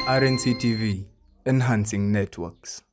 Rnc TV, enhancing networks.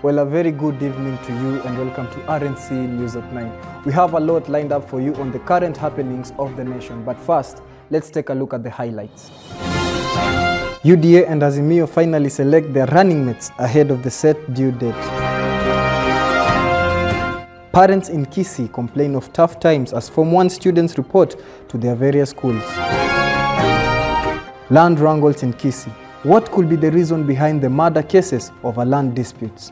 Well, a very good evening to you and welcome to Rnc News at 9. We have a lot lined up for you on the current happenings of the nation. But first, let's take a look at the highlights. UDA and Azimio finally select their running mates ahead of the set due date. Parents in Kisii complain of tough times as Form 1 students report to their various schools. Land wrangles in Kisii. What could be the reason behind the murder cases over land disputes?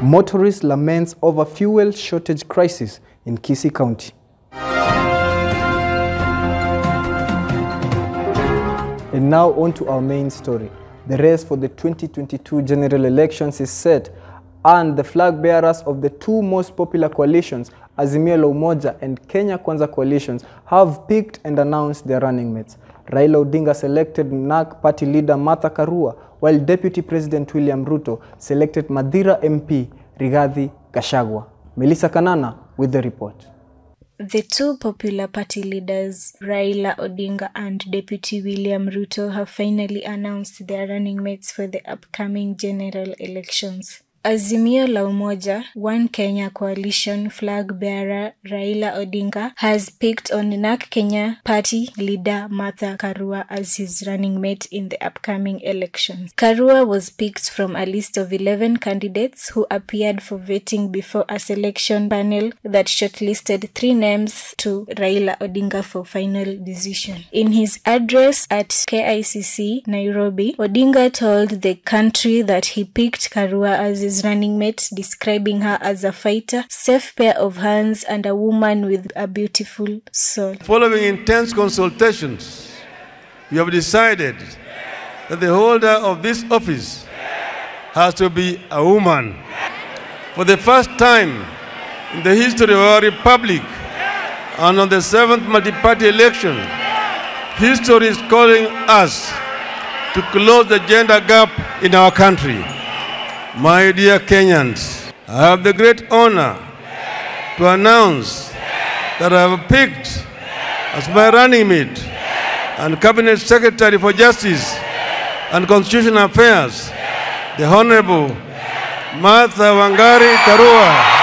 Motorist laments over fuel shortage crisis in Kisii County. And now on to our main story. The race for the 2022 general elections is set, and the flag bearers of the two most popular coalitions, Azimio la Umoja and Kenya Kwanza coalitions, have picked and announced their running mates. Raila Odinga selected NARC party leader Martha Karua, while Deputy President William Ruto selected Madira MP Rigathi Gachagua. Melissa Kanana with the report. The two popular party leaders, Raila Odinga and Deputy William Ruto, have finally announced their running mates for the upcoming general elections. Azimio la Umoja, One Kenya coalition flag bearer Raila Odinga has picked on NARC Kenya party leader Martha Karua as his running mate in the upcoming elections. Karua was picked from a list of 11 candidates who appeared for voting before a selection panel that shortlisted 3 names to Raila Odinga for final decision. In his address at KICC, Nairobi, Odinga told the country that he picked Karua as his running mate, describing her as a fighter, safe pair of hands, and a woman with a beautiful soul. Following intense consultations, we have decided that the holder of this office has to be a woman. For the first time in the history of our republic, and on the 7th multi-party election, history is calling us to close the gender gap in our country. My dear Kenyans, I have the great honor to announce that I have picked as my running mate and Cabinet Secretary for Justice and Constitutional Affairs, the Honorable Martha Wangari Karua.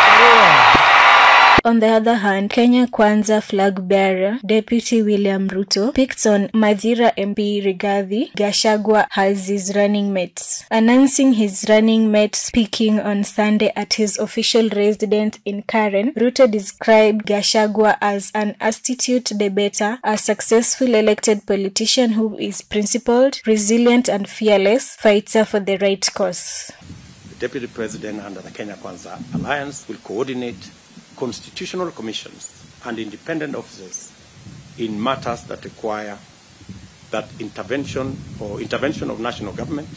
On the other hand, Kenya Kwanza flag bearer Deputy William Ruto picked on Madira MP Rigathi Gachagua as his running mates. Announcing his running mate speaking on Sunday at his official residence in Karen, Ruto described Gachagua as an astute debater, a successful elected politician who is principled, resilient and fearless fighter for the right cause. The Deputy President under the Kenya Kwanza Alliance will coordinate constitutional commissions and independent officers in matters that require that intervention of national government,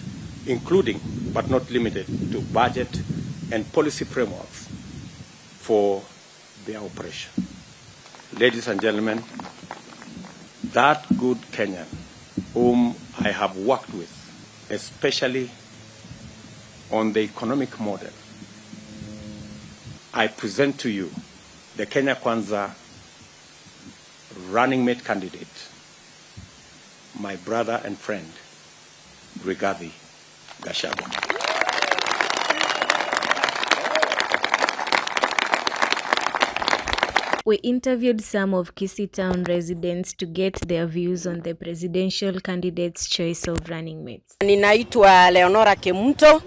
including but not limited to budget and policy frameworks for their operation. Ladies and gentlemen, that good Kenyan whom I have worked with, especially on the economic model, I present to you the Kenya Kwanza running mate candidate, my brother and friend, Rigathi Gachagua. We interviewed some of Kisii town residents to get their views on the presidential candidate's choice of running mates. Ninaitwa Leonora Kemunto.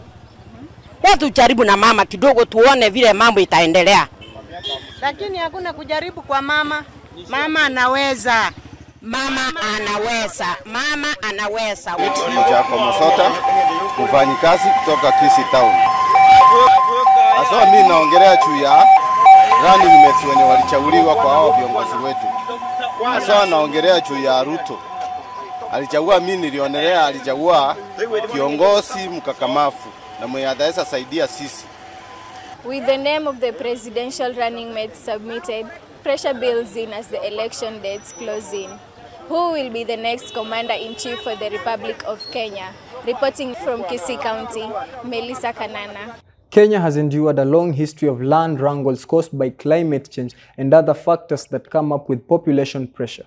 Watu jaribu na mama kidogo tuone vile mambo itaendelea. Lakini hakuna kujaribu kwa mama. Mama anaweza. Mama anaweza. Mama anaweza. Jako Mosota, mfanyikazi kutoka Kisii town. Aswa mimi naongelea juu ya running mates wenye walichaguliwa kwa hao viongozi wetu. Aswa naongelea juu ya Ruto. Alichagua, mimi nilionelea alichagua kiongozi mkakamafu na mwenye ataweza saidia sisi. With the name of the presidential running mate submitted, pressure builds in as the election dates close in. Who will be the next commander-in-chief for the Republic of Kenya? Reporting from Kisii County, Melissa Kanana. Kenya has endured a long history of land wrangles caused by climate change and other factors that come up with population pressure.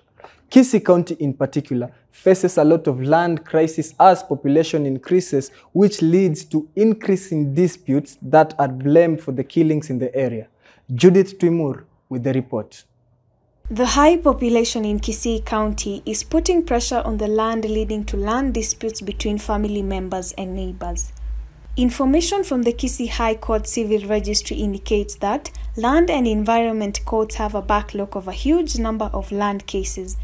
Kisii County in particular faces a lot of land crisis as population increases, which leads to increasing disputes that are blamed for the killings in the area. Judith Twimur with the report. The high population in Kisii County is putting pressure on the land, leading to land disputes between family members and neighbors. Information from the Kisii High Court Civil Registry indicates that land and environment courts have a backlog of a huge number of land cases.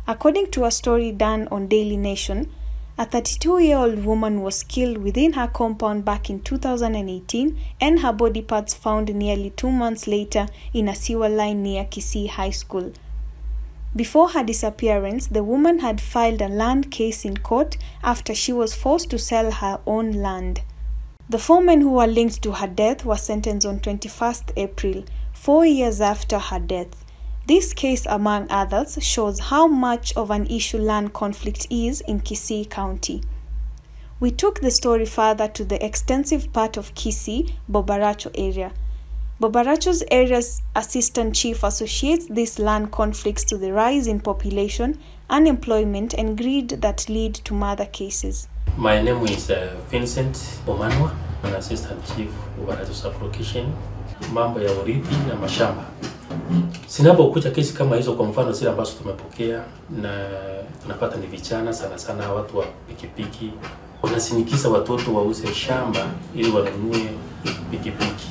According to a story done on Daily Nation, a 32-year-old woman was killed within her compound back in 2018 and her body parts found nearly 2 months later in a sewer line near Kisii High School. Before her disappearance, the woman had filed a land case in court after she was forced to sell her own land. The 4 men who were linked to her death were sentenced on 21st April, 4 years after her death. This case, among others, shows how much of an issue land conflict is in Kisii County. We took the story further to the extensive part of Kisii, Bobaracho area. Bobaracho's area's assistant chief associates these land conflicts to the rise in population, unemployment, and greed that lead to murder cases. My name is Vincent Omanwa, an assistant chief Bobaracho sub-location, mambo ya urithi na mashamba. Sinapokuja kesi kama hizo, kwa mfano zile ambazo tumepokea na tunapata ni vijana sana watu wa pikipiki wanasinikiza watoto wauze shamba ili wanunue pikipiki.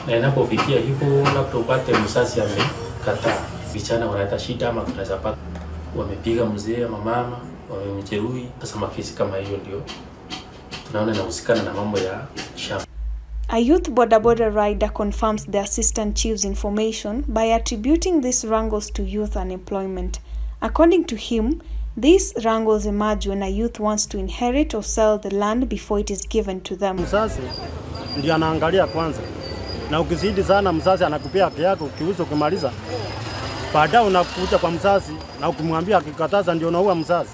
Na inapofikia hivyo labda upate mzazi amekataa, vijana wanaleta shida, ama tunaweza pata wamepiga mzee ama mama, wamemjeruhi. Sasa kesi kama hiyo ndio tunaona inahusikana na mambo ya shamba. A youth boda rider confirms the assistant chief's information by attributing these wrangles to youth unemployment. According to him, these wrangles emerge when a youth wants to inherit or sell the land before it is given to them. Mzazi ndiye anaangalia kwanza. Na ukizidi sana mzazi anakupea haki yako, ukiuza ukimaliza. Baadaye unakuja kwa mzazi na ukimwambia akikataza ndio unaua mzazi.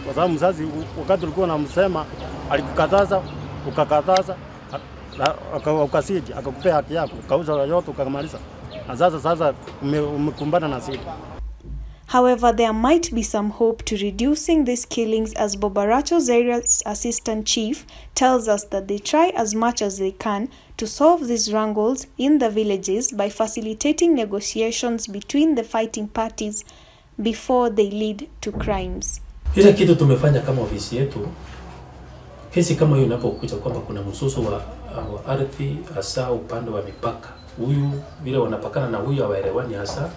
Kwa sababu mzazi wakati ulikuwa unamsema alikukataza, ukakataza, ukasiji, akakupea haki yako, ukauza yote ukamaliza. Na sasa umekumbana na shida. However, there might be some hope to reducing these killings, as Bobaracho's area's assistant chief tells us that they try as much as they can to solve these wrangles in the villages by facilitating negotiations between the fighting parties before they lead to crimes. Ile kitu tumefanya kama ofisi yetu, kesi kama hiyo inapokuja kwamba kuna mzozo wa ardhi hasa upande wa mipaka, huyu vile wanapakana na huyu hawaelewani hasa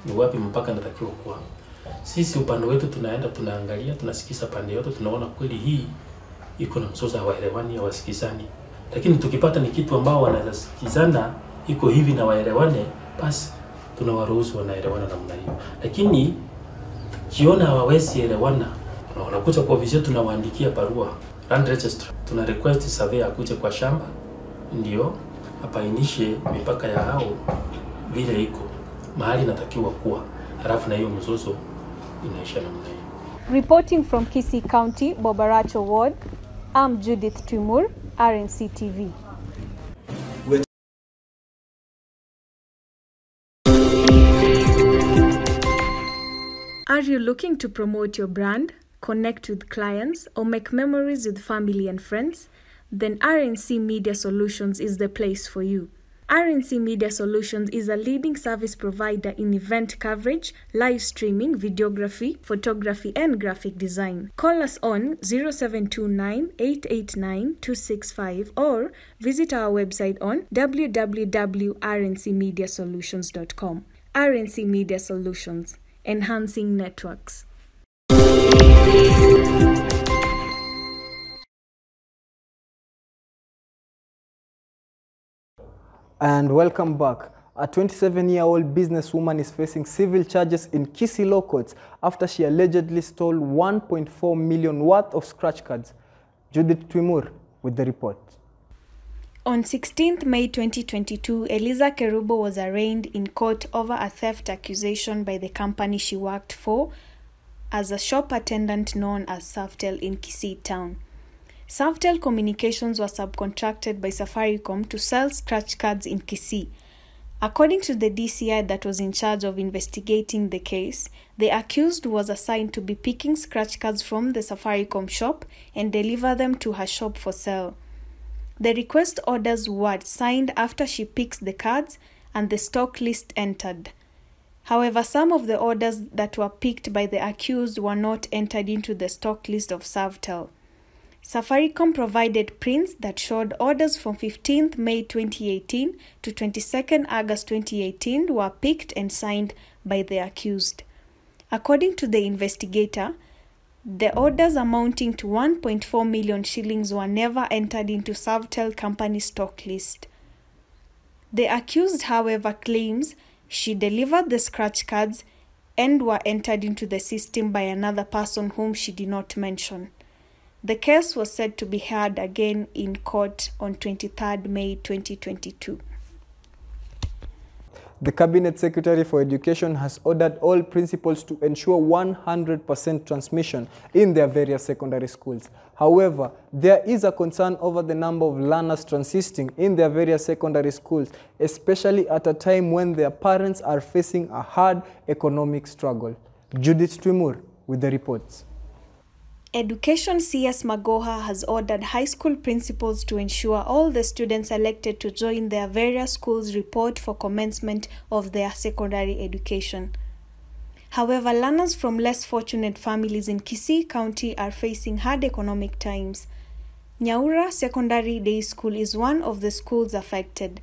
ni wapi mpaka natakiwa kuwa. Sisi upande wetu tunaenda tunaangalia, tunasikiza pande yote, tunaona kweli hii iko na mzozo, hawaelewani, hawasikizani. Lakini tukipata ni kitu ambao wanaweza sikizana iko hivi na waelewane, basi tunawaruhusu wanaelewana namna hiyo. Lakini kiona hawawezi elewana, wanakuja kwa ofisi yetu, tunawaandikia barua land registry, tuna request survey akuje kwa shamba ndio apainishe mipaka ya hao vile iko mahali natakiwa kuwa, halafu na hiyo mzozo inaisha namna hiyo. Reporting from Kisii County, Bobaracho Ward, I'm Judith Twimur, RNC TV. Are you looking to promote your brand, connect with clients, or make memories with family and friends? Then Rnc Media Solutions is the place for you. Rnc Media Solutions is a leading service provider in event coverage, live streaming, videography, photography, and graphic design. Call us on 0729 889 265 or visit our website on www.rncmediasolutions.com. Rnc Media Solutions, enhancing networks. And welcome back. A 27-year-old businesswoman is facing civil charges in Kisii law courts after she allegedly stole 1.4 million worth of scratch cards. Judith Twimur with the report. On 16th May 2022, Eliza Kerubo was arraigned in court over a theft accusation by the company she worked for as a shop attendant known as Saftel in Kisii town. Saftel Communications was subcontracted by Safaricom to sell scratch cards in Kisii. According to the DCI that was in charge of investigating the case, the accused was assigned to be picking scratch cards from the Safaricom shop and deliver them to her shop for sale. The request orders were signed after she picks the cards and the stock list entered. However, some of the orders that were picked by the accused were not entered into the stock list of Saftel. Safaricom provided prints that showed orders from 15th May 2018 to 22nd August 2018 were picked and signed by the accused. According to the investigator, the orders amounting to 1.4 million shillings were never entered into Saftel company stock list. The accused, however, claims she delivered the scratch cards and were entered into the system by another person whom she did not mention. The case was set to be heard again in court on 23rd May 2022. The Cabinet Secretary for Education has ordered all principals to ensure 100% transmission in their various secondary schools. However, there is a concern over the number of learners transiting in their various secondary schools, especially at a time when their parents are facing a hard economic struggle. Judith Twimur with the reports. Education CS Magoha has ordered high school principals to ensure all the students elected to join their various schools report for commencement of their secondary education. However, learners from less fortunate families in Kisii County are facing hard economic times. Nyaura Secondary Day School is one of the schools affected.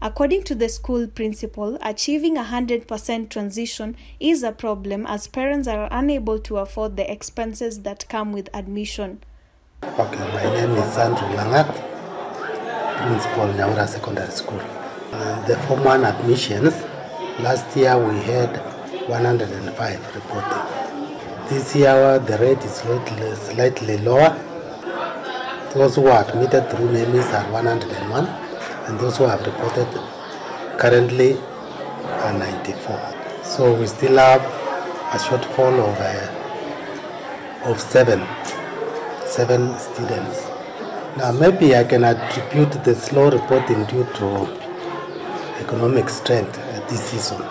According to the school principal, achieving 100% transition is a problem as parents are unable to afford the expenses that come with admission. Okay, my name is Andrew Langat, principal Nyaura Secondary School. The Form 1 admissions, last year we had 105 reported. This year the rate is slightly lower. Those who are admitted through NEMIS are 101. And those who have reported currently are 94. So we still have a shortfall of seven students. Now maybe I can attribute the slow reporting due to economic strength this season.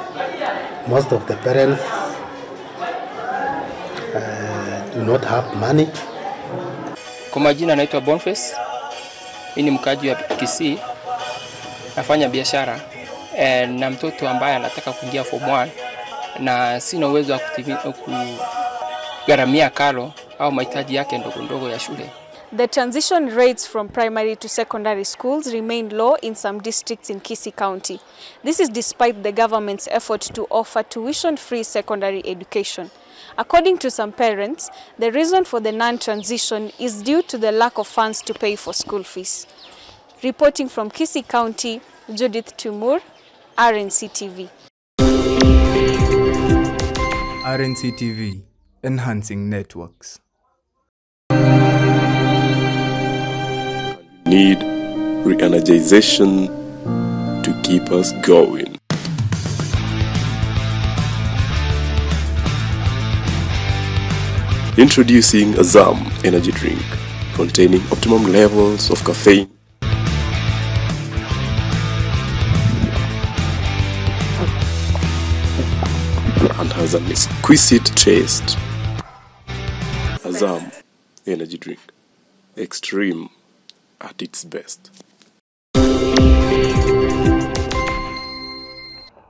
Most of the parents do not have money. Kwa majina naitwa Boniface. Mimi ni mkaji wa Kisii. Nafanya biashara na mtoto ambaye anataka kuingia form 1 na sina uwezo wa kugharamia karo au mahitaji yake ndogo ya shule. The transition rates from primary to secondary schools remain low in some districts in Kisii County. This is despite the government's effort to offer tuition-free secondary education. According to some parents, the reason for the non-transition is due to the lack of funds to pay for school fees. Reporting from Kisii County, Judith Twimur, Rnc TV. Rnc TV, enhancing networks. Need re-energization to keep us going. Introducing Azam energy drink containing optimum levels of caffeine and has an exquisite taste. Azam energy drink, extreme at its best.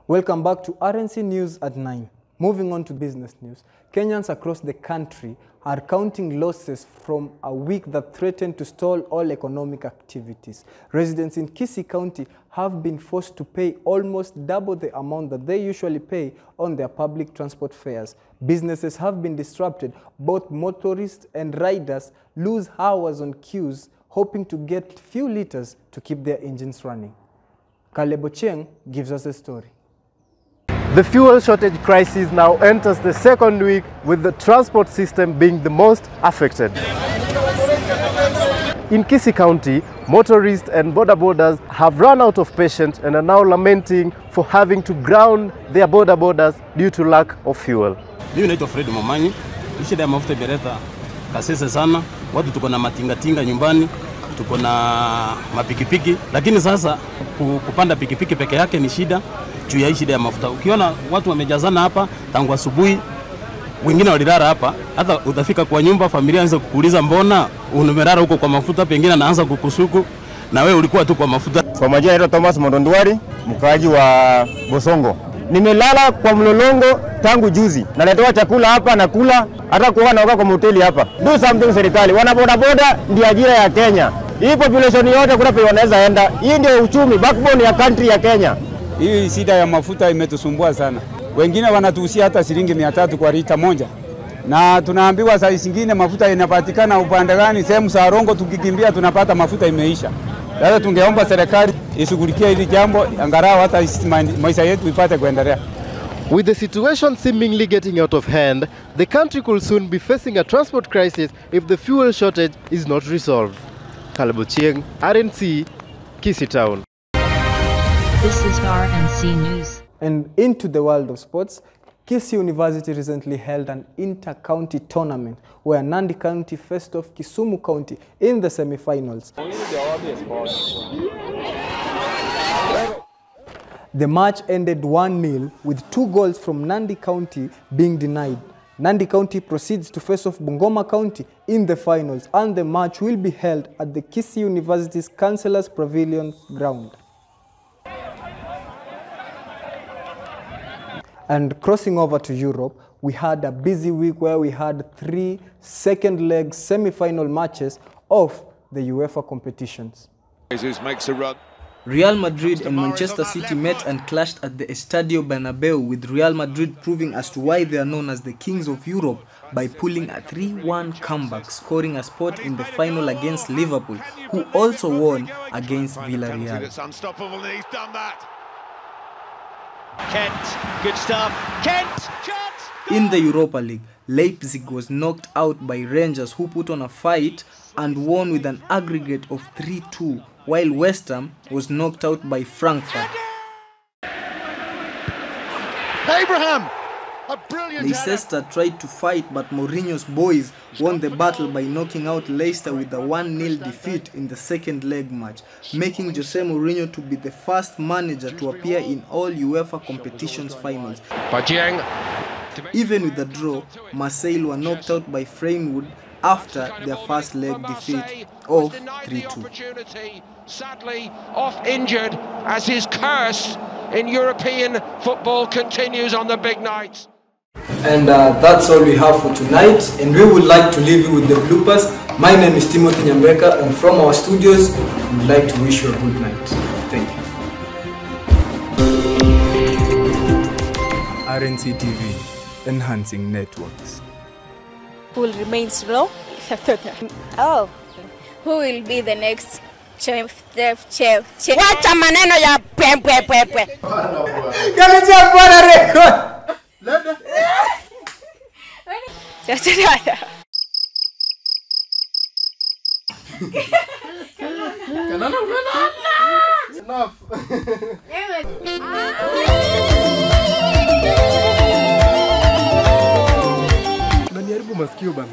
Welcome back to Rnc News at 9. Moving on to business news. Kenyans across the country are counting losses from a week that threatened to stall all economic activities. Residents in Kisii County have been forced to pay almost double the amount that they usually pay on their public transport fares. Businesses have been disrupted. Both motorists and riders lose hours on queues, hoping to get few liters to keep their engines running. Caleb Ochieng gives us the story. The fuel shortage crisis now enters the second week, with the transport system being the most affected. In Kisii County, motorists and border borders have run out of patience and are now lamenting for having to ground their border borders due to lack of fuel. Mimi naitwa Fred Momanyi. Shida ya mafuta imeleta kasese sana. Watu tuko na matinga nyumbani, tuko na mapikipiki, lakini sasa kupanda pikipiki peke yake ni shida juu ya shida ya mafuta. Ukiona watu wamejazana hapa tangu asubuhi, wengine walilala hapa, hata utafika kwa nyumba familia anza kukuuliza mbona umelala huko kwa mafuta, pengine anaanza kukusuku na wewe ulikuwa tu kwa mafuta. Kwa majina naitwa Thomas Mondondwari, mkaaji wa Bosongo. Nimelala kwa mlolongo tangu juzi. Naletewa chakula hapa na kula, hata kuoga naoga kwa hoteli hapa. Do something serikali. Wana boda boda ndio ajira ya Kenya. Hii population yote kuna pia wanaweza enda. Hii ndio uchumi, backbone ya country ya Kenya. Hii shida ya mafuta imetusumbua sana. Wengine wanatuhusia hata shilingi 300 kwa lita moja. Na tunaambiwa saa zingine mafuta inapatikana upande gani, sehemu za Rongo tukikimbia tunapata mafuta imeisha. Sasa tungeomba serikali ishughulikie hili jambo angalau hata maisha yetu ipate kuendelea. With the situation seemingly getting out of hand, the country could soon be facing a transport crisis if the fuel shortage is not resolved. Caleb Ochieng, RNC, Kisii Town. This is Rnc News. And into the world of sports, Kisii University recently held an inter-county tournament where Nandi County faced off Kisumu County in the semi-finals. The match ended 1-0 with 2 goals from Nandi County being denied. Nandi County proceeds to face off Bungoma County in the finals, and the match will be held at the Kisii University's Councillors Pavilion ground. And crossing over to Europe, we had a busy week where we had 3 second-leg semi-final matches of the UEFA competitions. Jesus makes a run. Real Madrid and Manchester City met and clashed at the Estadio Bernabeu, with Real Madrid proving as to why they are known as the Kings of Europe by pulling a 3-1 comeback, scoring a spot in the final against Liverpool, who also won against Villarreal. It's unstoppable, and he's done that. Kent, good stuff. Kent! In the Europa League, Leipzig was knocked out by Rangers, who put on a fight and won with an aggregate of 3-2, while West Ham was knocked out by Frankfurt. Abraham! A brilliant Leicester tried to fight, but Mourinho's boys won the battle by knocking out Leicester with a 1-0 defeat in the second leg match, making Jose Mourinho to be the first manager to appear in all UEFA competitions finals. Even with the draw, Marseille were knocked out by Framewood after their first leg defeat of 3-2. Sadly off injured as his curse in European football continues on the big nights. And that's all we have for tonight, and we would like to leave you with the bloopers. My name is Timothy Nyambeka, and from our studios we would like to wish you a good night. Thank you. Rnc TV, enhancing networks. Will remain slow. Oh, who will be the next chef? Wacha maneno ya pwe. Kalicha bwana record. Enough. Unaniharibu masikio bana.